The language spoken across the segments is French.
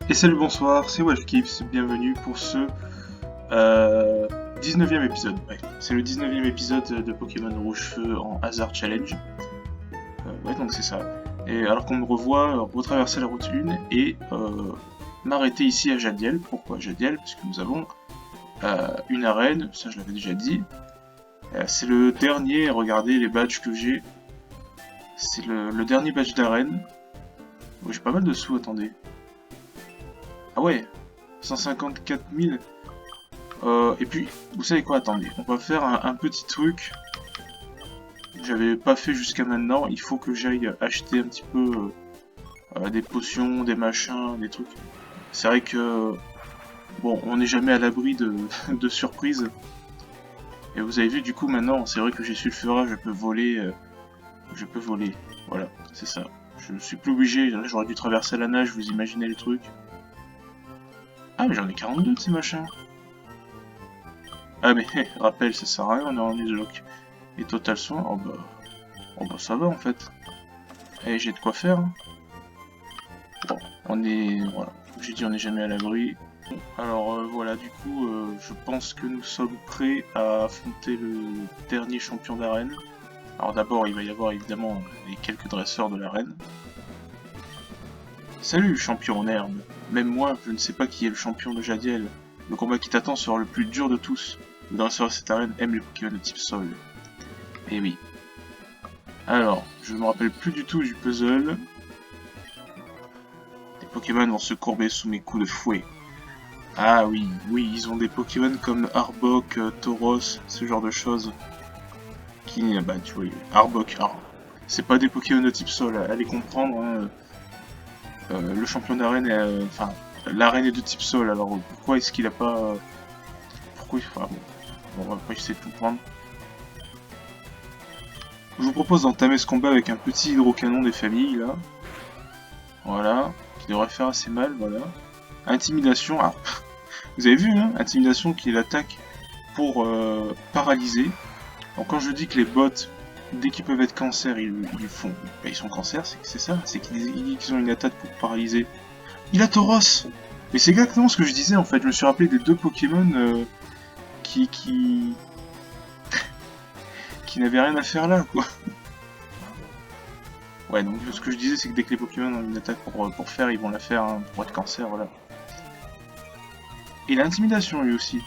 Et salut, bonsoir, c'est WolfKips, bienvenue pour ce 19e épisode. Ouais, c'est le 19e épisode de Pokémon Rouge-Feu en Hazard Challenge. Ouais, donc c'est ça. Et alors qu'on me revoit retraverser la route 1 et m'arrêter ici à Jadiel. Pourquoi Jadiel? Parce que nous avons une arène, ça je l'avais déjà dit. C'est le dernier, regardez les badges que j'ai. C'est le dernier badge d'arène. Oh, j'ai pas mal de sous, attendez. Ah ouais, 154 000. Et puis, vous savez quoi, attendez, on va faire un petit truc que j'avais pas fait jusqu'à maintenant. Il faut que j'aille acheter un petit peu des potions, des machins, des trucs. C'est vrai que, bon, on n'est jamais à l'abri de surprises. Et vous avez vu, du coup, maintenant, c'est vrai que j'ai sulfura, je peux voler, voilà, c'est ça. Je suis plus obligé, j'aurais dû traverser la nage, vous imaginez les trucs. Ah, mais j'en ai 42 de ces machins. Ah, mais, rappel, ça sert à rien, on est en nuzlocke. Et total soin, oh bah ça va en fait. Et j'ai de quoi faire. Hein. Bon, on est... Voilà, comme j'ai dit, on n'est jamais à l'abri. Bon, alors voilà, du coup, je pense que nous sommes prêts à affronter le dernier champion d'arène. Alors d'abord, il va y avoir évidemment les quelques dresseurs de l'arène. Salut, champion en herbe. Même moi, je ne sais pas qui est le champion de Jadiel. Le combat qui t'attend sera le plus dur de tous. Le dresseur de cette arène aime les Pokémon de type sol. Et oui. Alors, je me rappelle plus du tout du puzzle. Les Pokémon vont se courber sous mes coups de fouet. Ah oui, oui, ils ont des Pokémon comme Arbok, Tauros, ce genre de choses. Qui, bah tu vois, Arbok, c'est pas des Pokémon de type sol, allez comprendre. Hein. Le champion d'arène est, enfin, l'arène est de type sol, alors pourquoi est-ce qu'il a pas... pourquoi... Enfin bon, on va pas essayer de comprendre. Je vous propose d'entamer ce combat avec un petit hydrocanon des familles, là. Voilà, qui devrait faire assez mal, voilà. Intimidation, ah, vous avez vu, hein, intimidation qui est l'attaque pour paralyser. Donc quand je dis que les bots, dès qu'ils peuvent être cancer, ils font, bah, ils sont cancer, c'est ça, c'est qu'ils ont une attaque pour paralyser. Il a Tauros. Mais c'est exactement ce que je disais en fait, je me suis rappelé des deux Pokémon qui n'avaient rien à faire là, quoi. Ouais, donc ce que je disais, c'est que dès que les Pokémon ont une attaque pour faire, ils vont la faire hein, pour être cancer, voilà. Et l'intimidation lui aussi.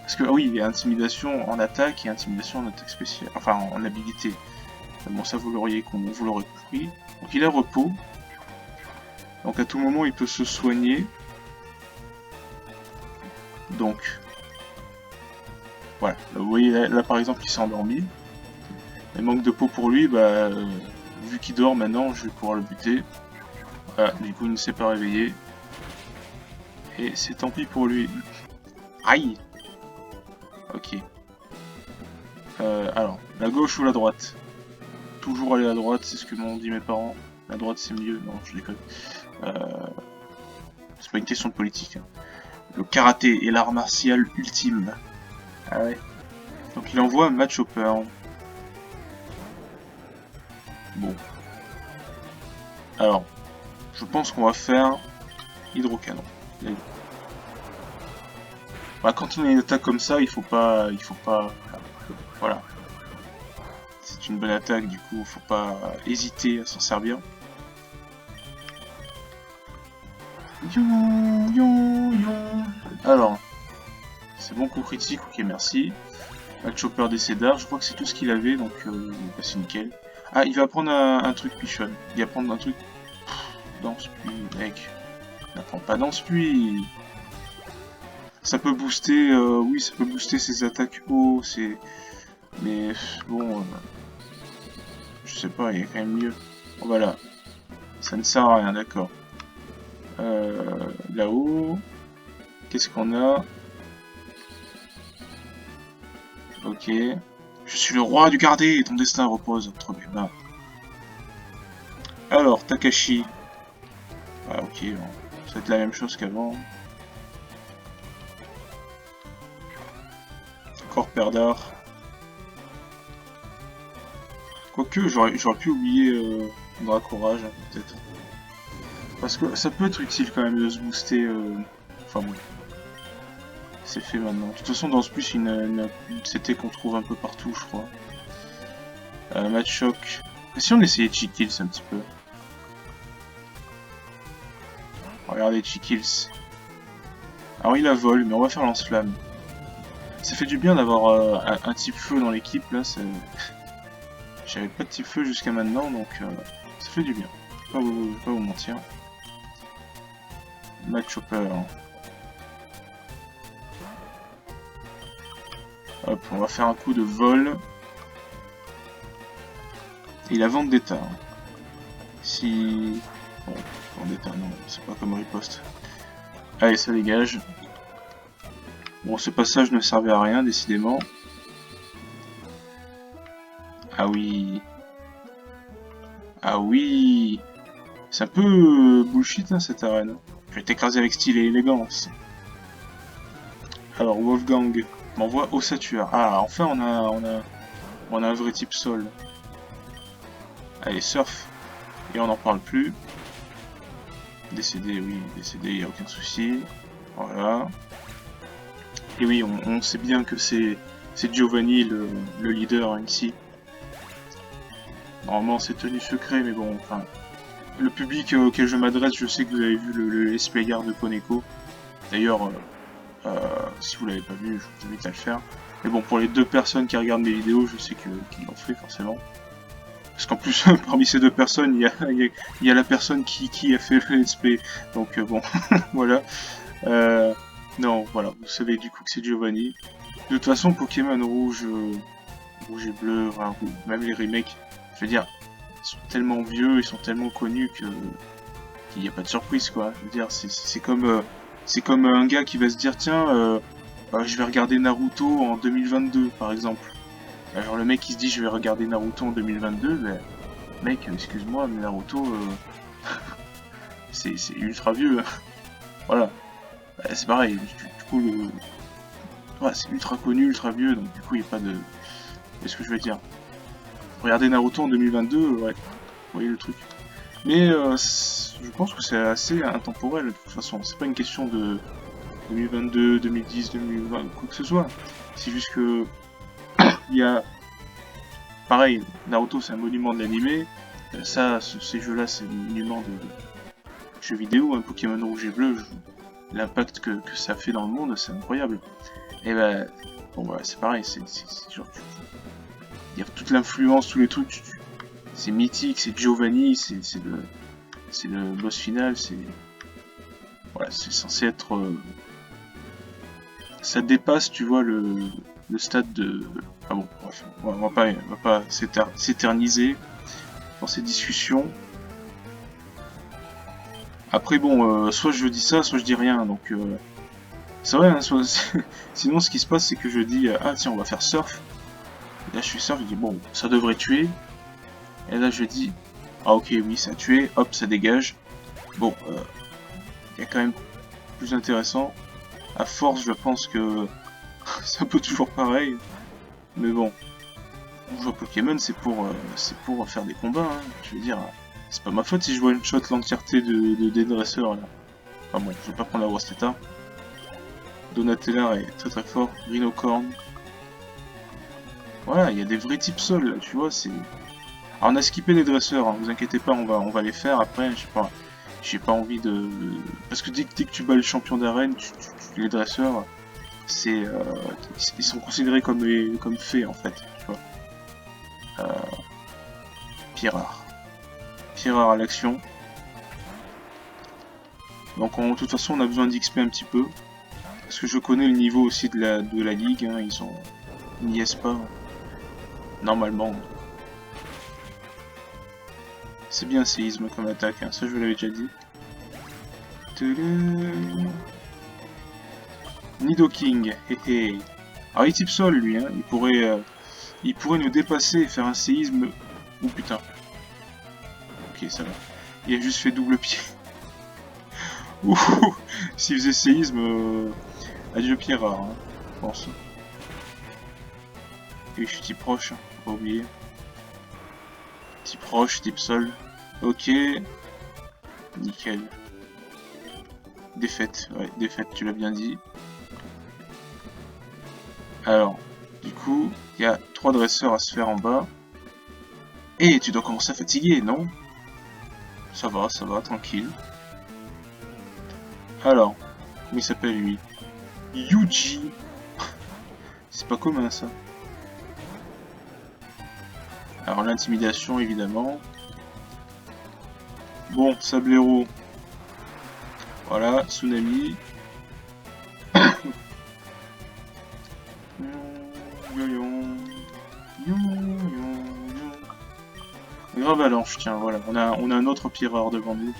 Parce que, ah oui, il y a intimidation en attaque et intimidation en attaque spéciale. Enfin, en habilité. Bon, ça, vous l'aurez compris. Donc, il a repos. Donc, à tout moment, il peut se soigner. Donc, voilà. Là, vous voyez, là, par exemple, il s'est endormi. Il manque de peau pour lui, bah, vu qu'il dort maintenant, je vais pouvoir le buter. Voilà, du coup, il ne s'est pas réveillé. Et c'est tant pis pour lui. Aïe! Ok. Alors, la gauche ou la droite? Toujours aller à droite, c'est ce que m'ont dit mes parents. La droite c'est mieux, non je déconne. C'est pas une question de politique. Hein. Le karaté est l'art martial ultime. Ah ouais. Donc il envoie Machopper. Bon. Alors, je pense qu'on va faire hydrocanon. Bah, quand on a une attaque comme ça, il faut pas. Voilà. C'est une bonne attaque, du coup, faut pas hésiter à s'en servir. Alors, c'est bon coup critique, ok merci. Chopper décédard, je crois que c'est tout ce qu'il avait, donc bah, c'est nickel. Ah, il va prendre un truc pichonne. Il va prendre un truc... Dans ce puits, mec. N'apprends pas dans ce puits. Ça peut booster, oui, ça peut booster ses attaques haut, c'est... Mais bon, je sais pas, il y a quand même mieux. Bon, voilà, ça ne sert à rien, d'accord. Là-haut, qu'est-ce qu'on a? Ok. Je suis le roi du gardé et ton destin repose entre mes mains. Alors, Takashi. Ah, ok, bon. Ça va être la même chose qu'avant. Encore Perdar. Quoique, j'aurais pu oublier Dracourage, peut-être. Parce que ça peut être utile quand même de se booster. Enfin bon, c'est fait maintenant. De toute façon, dans ce plus, une CT qu'on trouve un peu partout, je crois. Match choc. Et si on essayait Cheekills un petit peu? Regardez Cheekills. Alors il a vol, mais on va faire lance-flamme. Ça fait du bien d'avoir un type feu dans l'équipe, là. J'avais pas de type feu jusqu'à maintenant, donc ça fait du bien. Je vais pas vous mentir. Match Chopper. Hop, on va faire un coup de vol. Et il a Vendetta. Si... Bon, Vendetta, non, c'est pas comme riposte. Allez, ça dégage. Bon, ce passage ne servait à rien, décidément. Ah oui. Ah oui. C'est un peu bullshit, hein, cette arène. Je vais t'écraser avec style et élégance. Alors, Wolfgang m'envoie au Ossature. Ah, enfin, on a un vrai type sol. Allez, surf. Et on n'en parle plus. Décédé, oui, décédé, il n'y a aucun souci. Voilà. Et oui, on sait bien que c'est Giovanni le leader ici. Normalement c'est tenu secret, mais bon, enfin... Le public auquel je m'adresse, je sais que vous avez vu le let's play de Koneko. D'ailleurs, si vous l'avez pas vu, je vous invite à le faire. Mais bon, pour les 2 personnes qui regardent mes vidéos, je sais qu'ils l'ont fait forcément. Parce qu'en plus, parmi ces 2 personnes, il y a la personne qui a fait le let's play. Donc bon, voilà. Non, voilà, vous savez du coup que c'est Giovanni. De toute façon, Pokémon rouge et bleu, enfin, même les remakes, je veux dire, ils sont tellement vieux, ils sont tellement connus qu'il n'y a pas de surprise, quoi. Je veux dire, c'est comme un gars qui va se dire, tiens, je vais regarder Naruto en 2022, par exemple. Alors le mec qui se dit, je vais regarder Naruto en 2022, ben, mec, excuse-moi, mais Naruto, c'est ultra vieux. Hein. Voilà. C'est pareil, du coup, ouais, c'est ultra connu, ultra vieux, donc du coup, il n'y a pas de... Qu'est-ce que je veux dire? Regardez Naruto en 2022, ouais, vous voyez le truc. Mais je pense que c'est assez intemporel, de toute façon. C'est pas une question de 2022, 2010, 2020, quoi que ce soit. C'est juste que... il y a... Pareil, Naruto, c'est un monument de l'animé. Ça, ces jeux-là, c'est un monument de jeux vidéo, hein, Pokémon rouge et bleu. L'impact que ça fait dans le monde, c'est incroyable. Et ben, bon bah c'est pareil, c'est genre, il y a toute l'influence, tous les trucs, c'est mythique, c'est Giovanni, c'est le boss final, c'est... Voilà, c'est censé être... ça dépasse, tu vois, le stade de... Ah bon, bref, on va pas s'éterniser dans ces discussions. Après bon, soit je dis ça, soit je dis rien, donc... c'est vrai, hein, sinon ce qui se passe c'est que je dis ah tiens on va faire surf. Et là je fais surf, je dis bon ça devrait tuer. Et là je dis ah ok oui ça a tué, hop ça dégage. Bon, il y a quand même plus intéressant. À force je pense que c'est un peu toujours pareil. Mais bon, on joue à Pokémon c'est pour faire des combats. Hein. Je veux dire, c'est pas ma faute si je vois une shot l'entièreté des dresseurs là. Enfin bon, je vais pas prendre la grosse état. Donatella est très très fort, Rhinocorn. Voilà, il y a des vrais types sol là, tu vois, c'est... Alors on a skippé les dresseurs, hein, vous inquiétez pas, on va les faire après, j'ai pas envie de... Parce que dès que tu bats le champion d'arène, les dresseurs, c'est... ils sont considérés comme faits en fait, tu vois. Pirard. Pirard à l'action. Donc de toute façon on a besoin d'XP un petit peu. Parce que je connais le niveau aussi de la ligue, hein, ils n'y est pas, normalement. C'est bien séisme comme attaque, hein, ça je vous l'avais déjà dit. Nidoking, hé. Alors il type sol lui, hein, il pourrait nous dépasser et faire un séisme... Oh putain. Ok ça va. Il a juste fait double pied. Ouh, s'il faisait séisme... Adieu Pierre, hein, je pense. Et je suis type proche, hein, faut pas oublier. Type proche, type sol. Ok. nickel. Défaite, ouais, défaite, tu l'as bien dit. Alors, du coup, il y a 3 dresseurs à se faire en bas. Et tu dois commencer à fatiguer, non? Ça va, tranquille. Alors, comment il s'appelle lui? Yuji. C'est pas commun ça. Alors l'intimidation évidemment. Bon, Sablero. Voilà, Tsunami. Gravalanche, tiens, voilà. On a un autre Pierreur devant nous.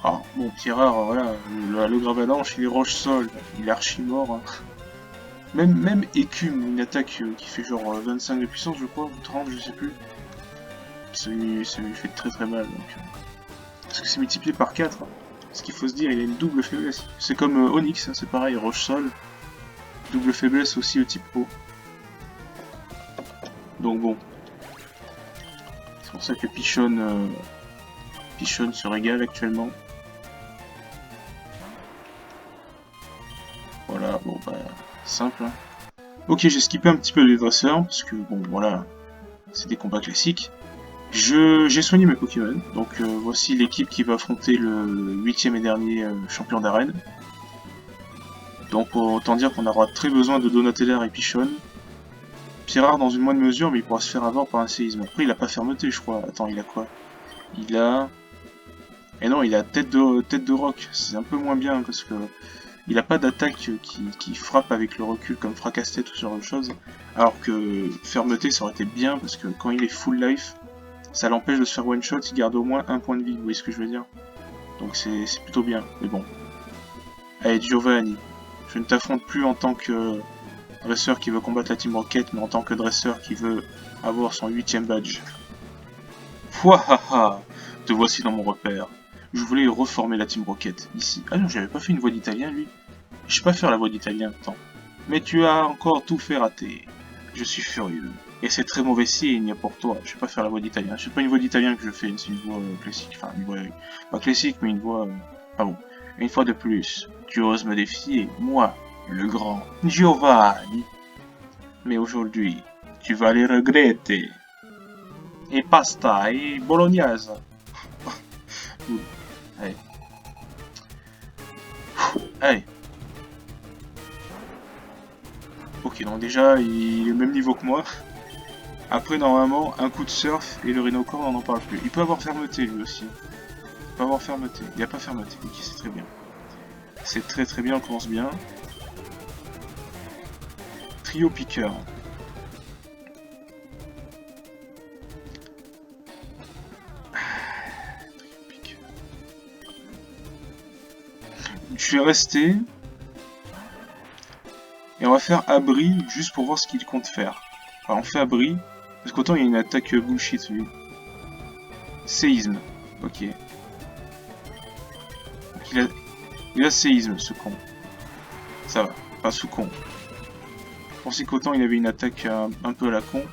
Ah, bon, Pierreur, voilà. Le Gravalanche, il est roche-sol. Il est archi mort. Hein. Même Écume, une attaque qui fait genre 25 de puissance, je crois, ou 30, je sais plus. Ça lui fait très très mal. Donc, parce que c'est multiplié par 4. Ce qu'il faut se dire, il a une double faiblesse. C'est comme Onyx, hein, c'est pareil, roche-sol. Double faiblesse aussi au type eau. Donc bon. C'est pour ça que Pichon se régale actuellement. Voilà, bon bah, simple. Hein. Ok, j'ai skippé un petit peu les dresseurs, parce que bon, voilà, c'est des combats classiques. J'ai soigné mes Pokémon, donc voici l'équipe qui va affronter le 8ème et dernier champion d'arène. Donc autant dire qu'on aura très besoin de Donatellar et Pichon. Pierrard dans une moindre mesure, mais il pourra se faire avoir par un séisme. Après, il a pas fermeté, je crois. Attends, il a quoi? Il a... Et non, il a tête de roc. C'est un peu moins bien, parce que... Il a pas d'attaque qui frappe avec le recul, comme fracasse-tête ou ce genre de choses. Alors que fermeté, ça aurait été bien, parce que quand il est full life, ça l'empêche de se faire one-shot, il garde au moins un point de vie, vous voyez ce que je veux dire? Donc c'est plutôt bien, mais bon. Allez, Giovanni, je ne t'affronte plus en tant que dresseur qui veut combattre la Team Rocket, mais en tant que dresseur qui veut avoir son 8ème badge. Pouahaha, te voici dans mon repère. Je voulais reformer la Team Rocket, ici. Ah non, j'avais pas fait une voix d'italien, lui. Je sais pas faire la voix d'italien, attends. Mais tu as encore tout fait rater. Je suis furieux. Et c'est très mauvais signe pour toi. Je sais pas faire la voix d'italien. C'est pas une voix d'italien que je fais, c'est une voix classique. Enfin, une voix... pas classique, mais une voix... Ah bon. Une fois de plus, tu oses me défier, moi, le grand Giovanni. Mais aujourd'hui, tu vas les regretter. Et pasta, et bolognaise. Allez. Allez. Ok, donc déjà, il est au même niveau que moi. Après, normalement, un coup de surf et le Rhinocorn, on n'en parle plus. Il peut avoir fermeté, lui aussi. Il peut avoir fermeté. Il n'y a pas fermeté. Ok, c'est très bien. C'est très très bien, on commence bien. Trio piqueur. Je vais rester. Et on va faire abri juste pour voir ce qu'il compte faire. Enfin, on fait abri. Parce qu'autant il y a une attaque bullshit lui. Séisme. Ok. Donc, il a séisme ce con. Ça va. Pas sous con. Je pensais qu'autant il avait une attaque un peu à la con.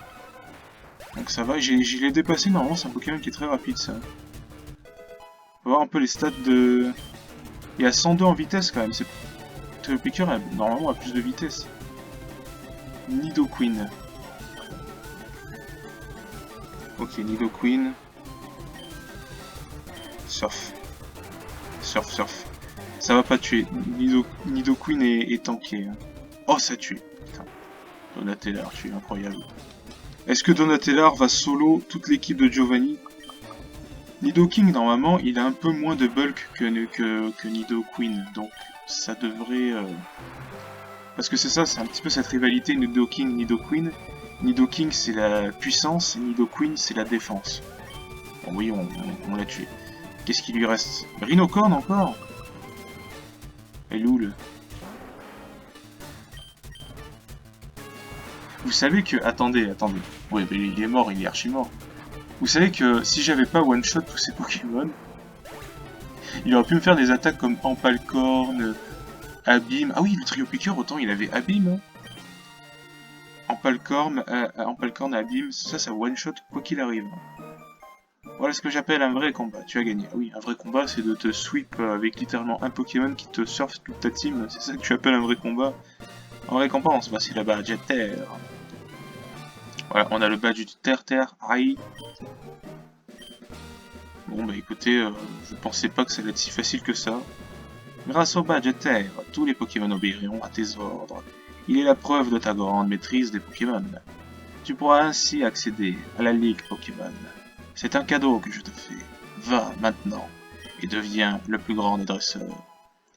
Donc ça va. Je l'ai dépassé normalement. C'est un Pokémon qui est très rapide ça. On va voir un peu les stats de... Il a 102 en vitesse quand même. Le piqueur normalement a plus de vitesse. Nidoqueen. Ok, Nidoqueen. Surf. Surf. Ça va pas tuer. Nidoqueen est tanké. Hein. Oh, ça tue. Putain. Donatellar, tu es incroyable. Est-ce que Donatellar va solo toute l'équipe de Giovanni? Nidoking, normalement, il a un peu moins de bulk que Nidoqueen. Donc, ça devrait... Parce que c'est ça, c'est un petit peu cette rivalité Nidoking-Nidoqueen. Nidoking, c'est la puissance, et Nidoqueen, c'est la défense. Bon, oui, on l'a tué. Qu'est-ce qu'il lui reste? Rhinocorn encore? Et Loul. Vous savez que... Attendez. Ouais, mais il est mort, il est archi mort. Vous savez que si j'avais pas one-shot tous ces Pokémon, il aurait pu me faire des attaques comme Empalcorn, Abîme... Ah oui, le trio piqueur, autant il avait Abîme. Hein. Empalcorn, Abîme, ça one-shot quoi qu'il arrive. Voilà ce que j'appelle un vrai combat. Tu as gagné. Ah oui, un vrai combat, c'est de te sweep avec littéralement un Pokémon qui te surfe toute ta team. C'est ça que tu appelles un vrai combat. En récompense, voici le badge Terre. Voilà, on a le badge du Terre-Terre. Aïe. Bon bah écoutez, je pensais pas que ça allait être si facile que ça. Grâce au badge Terre, tous les Pokémon obéiront à tes ordres. Il est la preuve de ta grande maîtrise des Pokémon. Tu pourras ainsi accéder à la Ligue Pokémon. C'est un cadeau que je te fais. Va maintenant et deviens le plus grand des dresseurs.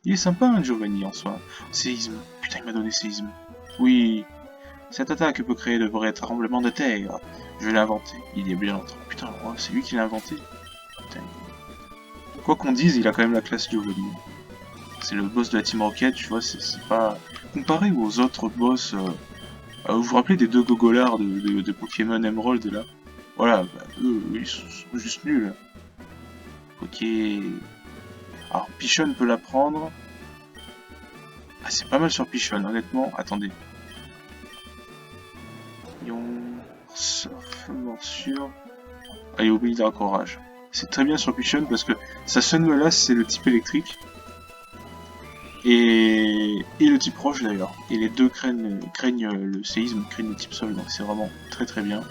Il est sympa un Giovanni en soi. Séisme. Putain, il m'a donné séisme. Oui, cette attaque peut créer de vrais tremblements de terre. Je l'ai inventé il y a bien longtemps. Putain, ouais, c'est lui qui l'a inventé. Putain. Quoi qu'on dise, il a quand même la classe Giovanni. C'est le boss de la Team Rocket, tu vois, c'est pas... Comparé aux autres boss... vous vous rappelez des deux gogolards de Pokémon Emerald là? Voilà, bah, eux, ils sont juste nuls. Ok. Alors, Pichon peut la prendre. Ah, c'est pas mal sur Pichon, honnêtement. Attendez. Ion... Surf, morsure... Allez, oublie de courage. C'est très bien sur Pichon parce que sa Sunmolace, c'est le type électrique. Et le type roche d'ailleurs. Et les deux craignent le séisme, craignent le type sol, donc c'est vraiment très très bien.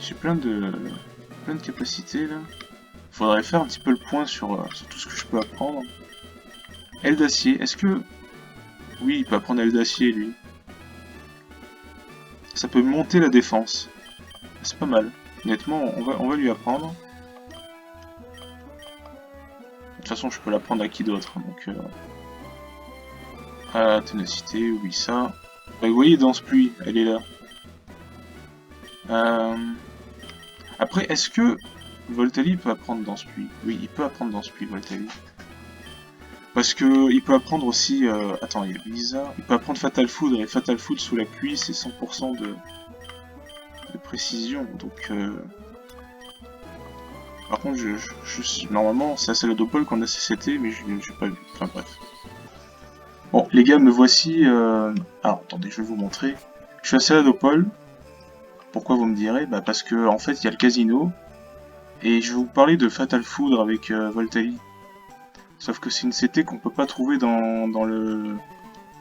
J'ai plein de capacités là. Faudrait faire un petit peu le point sur tout ce que je peux apprendre. Aile d'acier, est-ce que... Oui, il peut apprendre aile d'acier lui. Ça peut monter la défense. C'est pas mal. Honnêtement, on va lui apprendre. De toute façon, je peux l'apprendre à qui d'autre, donc... Ah, ténacité, oui, ça. Bah, vous voyez, Danse Pluie, elle est là. Après, est-ce que Voltali peut apprendre Danse Pluie? Oui, il peut apprendre Danse Pluie, Voltali. Parce que il peut apprendre aussi... Attends, il y a Blizzard. Il peut apprendre Fatal Foudre, et Fatal Foudre sous la pluie, c'est 100% de précision, donc... Par contre, normalement, c'est à Saladopol qu'on a CCT, mais j'ai pas vu. Enfin bref. Bon, les gars, me voici... Alors, attendez, je vais vous montrer. Je suis à Saladopol. Pourquoi vous me direz? Bah parce que, en fait, il y a le casino. Et je vais vous parler de Fatal Foudre avec Voltali. Sauf que c'est une CT qu'on peut pas trouver dans le...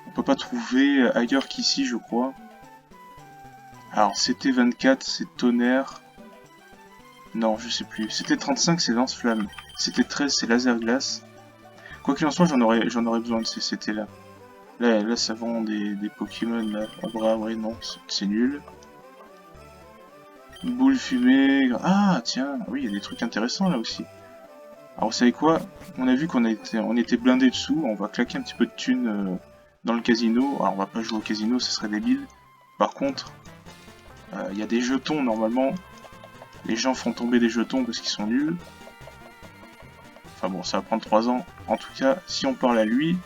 On peut pas trouver ailleurs qu'ici, je crois. Alors, CT 24, c'est tonnerre. Non, je sais plus. CT 35, c'est lance-flamme. CT 13, c'est laser glace. Quoi qu'il en soit, j'en aurais besoin de ces CT là. Là, ça vend des Pokémon là. En bras, ouais, non, c'est nul. Boule fumée. Ah, tiens, oui, il y a des trucs intéressants là aussi. Alors, vous savez quoi? On a vu qu'on était blindé dessous. On va claquer un petit peu de thunes dans le casino. Alors, on va pas jouer au casino, ce serait débile. Par contre, il y a des jetons normalement. Les gens font tomber des jetons parce qu'ils sont nuls. Enfin bon, ça va prendre 3 ans. En tout cas, si on parle à lui,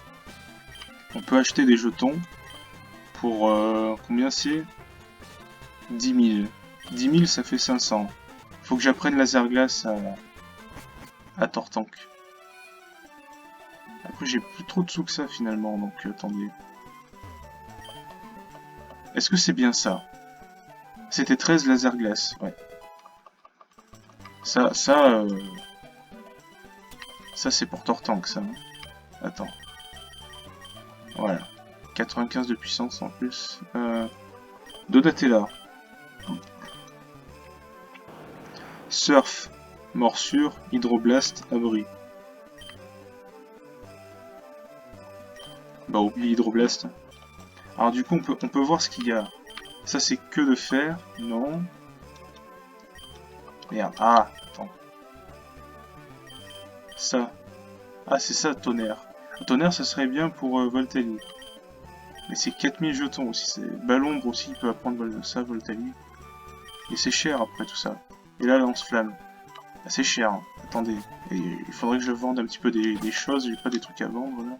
on peut acheter des jetons pour combien c'est? 10 000. 10 000, ça fait 500. Faut que j'apprenne laser glace à Tortank. Après, j'ai plus trop de sous que ça finalement, donc attendez. Est-ce que c'est bien ça? C'était 13 laser glace, ouais. Ça c'est pour Tortank, ça. Attends. Voilà. 95 de puissance en plus. Donatella. Surf. Morsure. Hydroblast. Abri. Bah oublie Hydroblast. Alors du coup on peut voir ce qu'il y a. Ça c'est que de fer. Non. Merde. Ah, attends. Ça. Ah c'est ça, tonnerre. Tonnerre ça serait bien pour Voltali. Mais c'est 4000 jetons aussi. Ballombre aussi, il peut apprendre ça, Voltali. Et c'est cher après tout ça. Et là, lance-flamme. Ah, c'est cher. Hein. Attendez. Et il faudrait que je vende un petit peu des choses. J'ai pas des trucs à vendre là.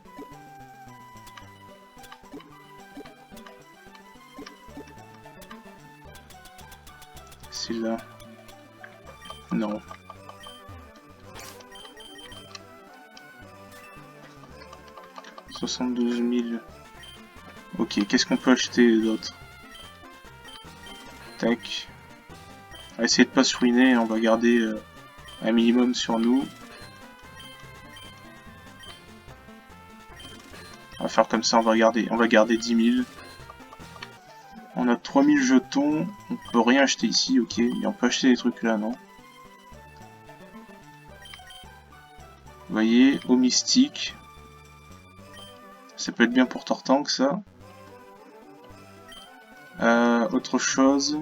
C'est là. Non. « 72 000. » Ok, qu'est-ce qu'on peut acheter d'autre? Tac. va essayer de pas se ruiner, on va garder un minimum sur nous. On va faire comme ça, on va garder 10 000. On a 3000 jetons, on peut rien acheter ici, ok. Et on peut acheter des trucs là, non? Vous voyez, au mystique. Ça peut être bien pour Tortank, ça. Autre chose.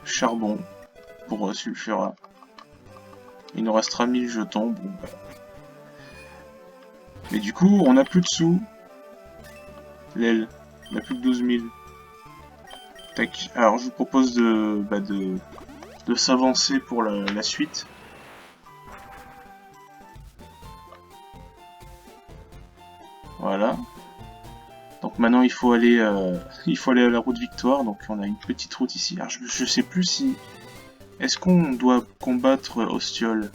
Charbon. Pour sulfura. Il nous restera 1000 jetons. Bon, bah. Mais du coup, on a plus de sous. L'aile. On a plus que 12 000. Tac. Alors, je vous propose de s'avancer pour la suite. Voilà. Donc maintenant il faut aller à la route Victoire. Donc on a une petite route ici. Alors je sais plus si... Est-ce qu'on doit combattre Ostiol?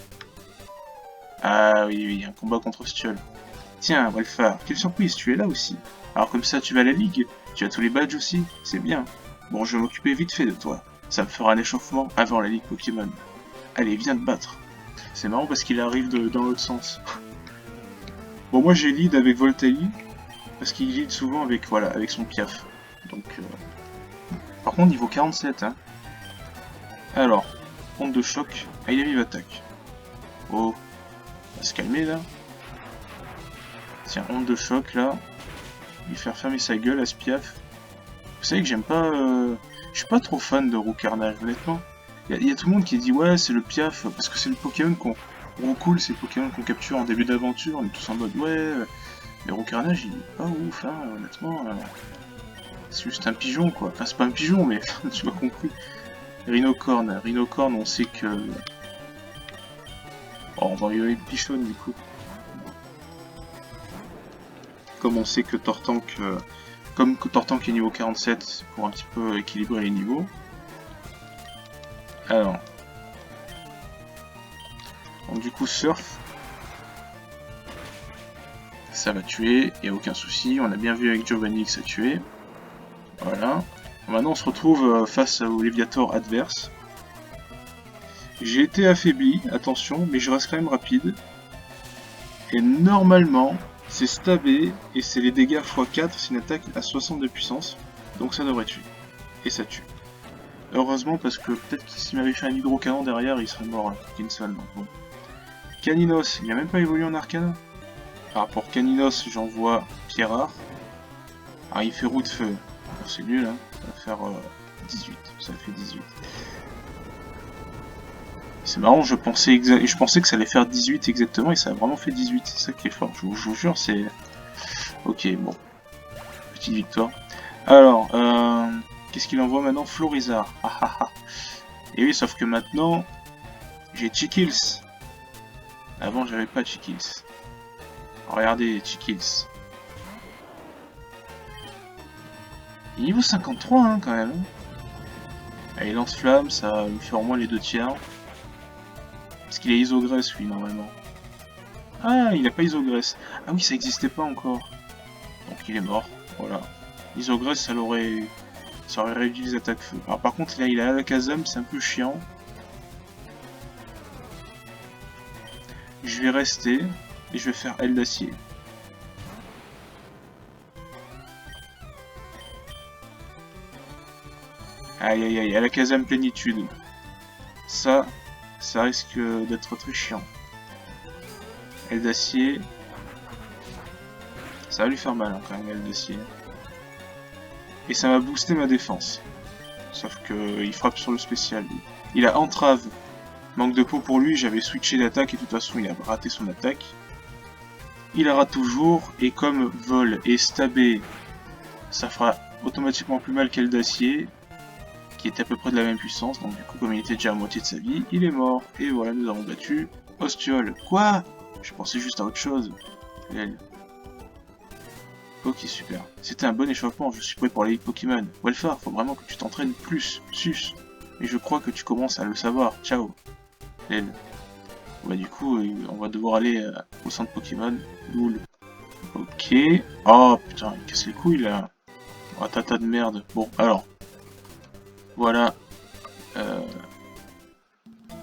Ah oui, oui, un combat contre Ostiol. Tiens, Walfar, quelle surprise, tu es là aussi. Alors comme ça tu vas à la Ligue, tu as tous les badges aussi, c'est bien. Bon, je vais m'occuper vite fait de toi. Ça me fera un échauffement avant la Ligue Pokémon. Allez, viens te battre. C'est marrant parce qu'il arrive dans l'autre sens. Bon, moi j'ai lead avec Voltaï. Parce qu'il lead souvent avec, voilà, avec son piaf. Donc, par contre, niveau 47, hein. Alors, onde de choc. Ah, il a mis attaque. Oh, on va se calmer là. Tiens, onde de choc là. Lui faire fermer sa gueule à ce piaf. Vous savez que j'aime pas. Je suis pas trop fan de Roux Carnage, honnêtement. Il y a tout le monde qui dit ouais, c'est le piaf, parce que c'est le Pokémon qu'on. Roux cool, c'est le Pokémon qu'on capture en début d'aventure. On est tous en mode ouais. Mais Roux Carnage, il est pas ouf, hein, honnêtement. C'est juste un pigeon, quoi. Enfin, c'est pas un pigeon, mais tu m'as compris. Rhinocorn, on sait que... Oh, on va y aller Pichon, du coup. Comme on sait que Tortank... Comme que Tortank est niveau 47, pour un petit peu équilibrer les niveaux. Alors... Donc du coup, Surf. Ça va tuer, il n'y a aucun souci. On a bien vu avec Giovanni que ça tuait. Voilà. Maintenant on se retrouve face au Léviator adverse. J'ai été affaibli, attention, mais je reste quand même rapide. Et normalement, c'est stabé et c'est les dégâts x4, c'est une attaque à 60 de puissance. Donc ça devrait tuer. Et ça tue. Heureusement parce que peut-être que s'il m'avait fait un hydrocanon derrière, il serait mort là, Kinson. Donc bon. Caninos, il n'a même pas évolué en Arcana. Alors pour Caninos, j'envoie Pierrard. Alors il fait roue de feu. C'est nul, hein. Ça va faire 18. Ça fait 18. C'est marrant, je pensais que ça allait faire 18 exactement et ça a vraiment fait 18. C'est ça qui est fort. Je vous jure, c'est... Ok, bon. Petite victoire. Alors, qu'est-ce qu'il envoie maintenant? Florizard. Ah ah ah. Et oui, sauf que maintenant, j'ai Chikils. Avant, j'avais pas Chikils. Regardez, Chikils. Il est niveau 53 hein, quand même. Allez, lance-flamme, ça va lui faire au moins les 2 tiers. Parce qu'il est isogresse lui normalement. Ah, il a pas isogresse. Ah oui, ça existait pas encore. Donc il est mort, voilà. Isogresse, ça aurait réduit les attaques feu. Alors par contre, là, il a Alakazam, c'est un peu chiant. Je vais rester et je vais faire aile d'acier. Aïe aïe aïe, Alakazam plénitude. Ça risque d'être très chiant. Aile d'acier. Ça va lui faire mal hein, quand même, aile d'acier. Et ça va booster ma défense. Sauf que il frappe sur le spécial. Il a entrave. Manque de peau pour lui, j'avais switché d'attaque et de toute façon il a raté son attaque. Il la rate toujours, et comme vol et stabé, ça fera automatiquement plus mal qu'aile d'acier, qui était à peu près de la même puissance, donc du coup comme il était déjà à moitié de sa vie, il est mort. Et voilà, nous avons battu Ostiol. Quoi? Je pensais juste à autre chose. L'aile. Ok, super. C'était un bon échauffement, je suis prêt pour la Ligue Pokémon. Walfar, faut vraiment que tu t'entraînes plus, sus. Et je crois que tu commences à le savoir. Ciao. L'aile. Bah du coup, on va devoir aller au centre Pokémon. Loul. Ok. Oh putain, il casse les couilles là. Oh, tata de merde. Bon, alors. Voilà.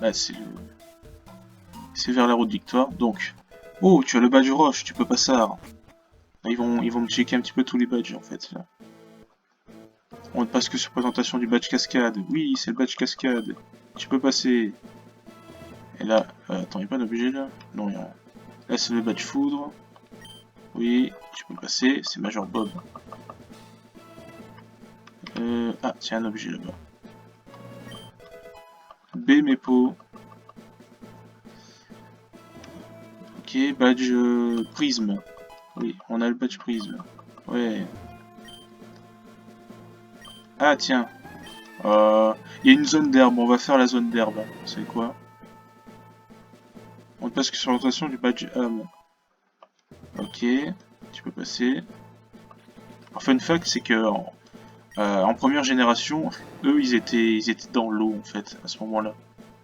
Là, c'est vers la route victoire. Donc, oh, tu as le badge roche, tu peux pas ça. Ils vont me checker un petit peu tous les badges en fait. Là. On ne passe que sur présentation du badge cascade. Oui, c'est le badge cascade. Tu peux passer. Et là, attends, il n'y a pas d'objet là? Non, il y a... Là, c'est le badge foudre. Oui, tu peux passer, c'est Major Bob. Ah, tiens, un objet là-bas. B, mes pots. Ok, badge prisme. Oui, on a le badge prisme. Ouais. Ah, tiens. Il y a une zone d'herbe, on va faire la zone d'herbe. Vous savez quoi? On ne passe que sur l'orientation du badge âme. Ok, tu peux passer. Alors, fun fact, c'est que en première génération, eux, ils étaient dans l'eau, en fait, à ce moment-là.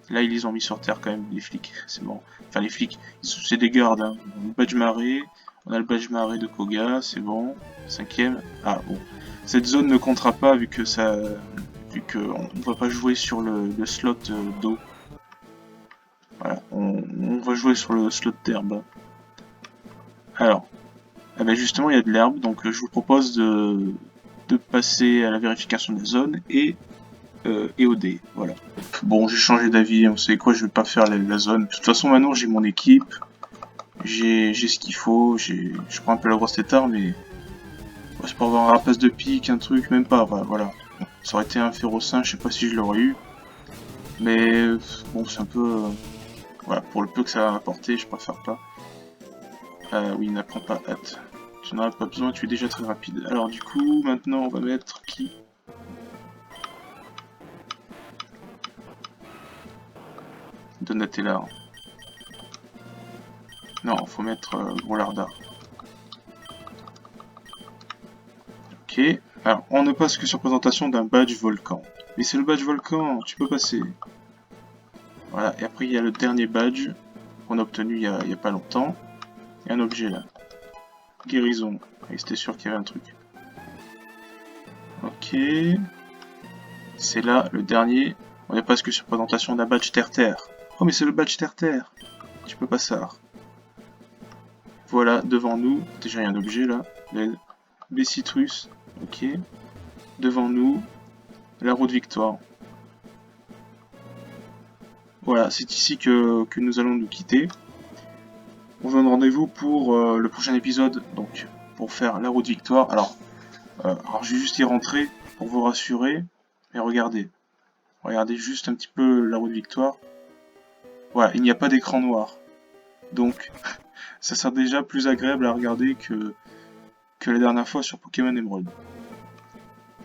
Là, ils les ont mis sur terre, quand même, les flics. C'est bon. Enfin, les flics, c'est des gardes, hein. On a le badge marée, on a le badge marée de Koga, c'est bon. Cinquième. Ah, bon. Cette zone ne comptera pas, vu que ça... Vu qu'on ne va pas jouer sur le slot d'eau. Voilà, on va jouer sur le slot d'herbe. Alors, eh ben justement, il y a de l'herbe, donc je vous propose de passer à la vérification de la zone et au dé, voilà. Bon, j'ai changé d'avis, vous savez quoi, je vais pas faire la zone. De toute façon, maintenant, j'ai mon équipe, j'ai ce qu'il faut, je prends un peu la grosse tétard, mais c'est pour avoir un rapace de pique, un truc, même pas, voilà. Ça aurait été un férocin, je sais pas si je l'aurais eu, mais bon, c'est un peu... voilà, pour le peu que ça va m'apporter, je préfère pas. Oui, n'apprends pas hâte. Tu n'en as pas besoin, tu es déjà très rapide. Alors du coup, maintenant on va mettre qui? Donatella. Non, faut mettre Groularda. Ok. Alors, on ne passe que sur présentation d'un badge volcan. Mais c'est le badge volcan, tu peux passer. Voilà, et après il y a le dernier badge qu'on a obtenu il y a pas longtemps. Il y a un objet là. Guérison. Et c'était sûr qu'il y avait un truc. Ok. C'est là le dernier. On ne passe que sur présentation d'un badge terre-terre. Oh mais c'est le badge terre-terre. Tu peux pas ça. Voilà, devant nous. Déjà il y a un objet là. B-Citrus. Ok. Devant nous. La route victoire. Voilà, c'est ici que nous allons nous quitter. On vous donne rendez-vous pour le prochain épisode, donc pour faire la route victoire. Alors je vais juste y rentrer pour vous rassurer. Mais regardez juste un petit peu la route victoire. Voilà, il n'y a pas d'écran noir. Donc, ça sera déjà plus agréable à regarder que la dernière fois sur Pokémon Emerald.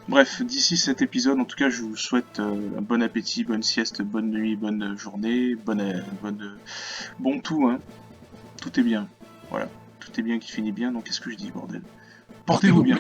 Bref, d'ici cet épisode, en tout cas, je vous souhaite un bon appétit, bonne sieste, bonne nuit, bonne journée, bon tout, hein. Tout est bien. Voilà, tout est bien qui finit bien, donc qu'est-ce que je dis, bordel? Portez-vous bien.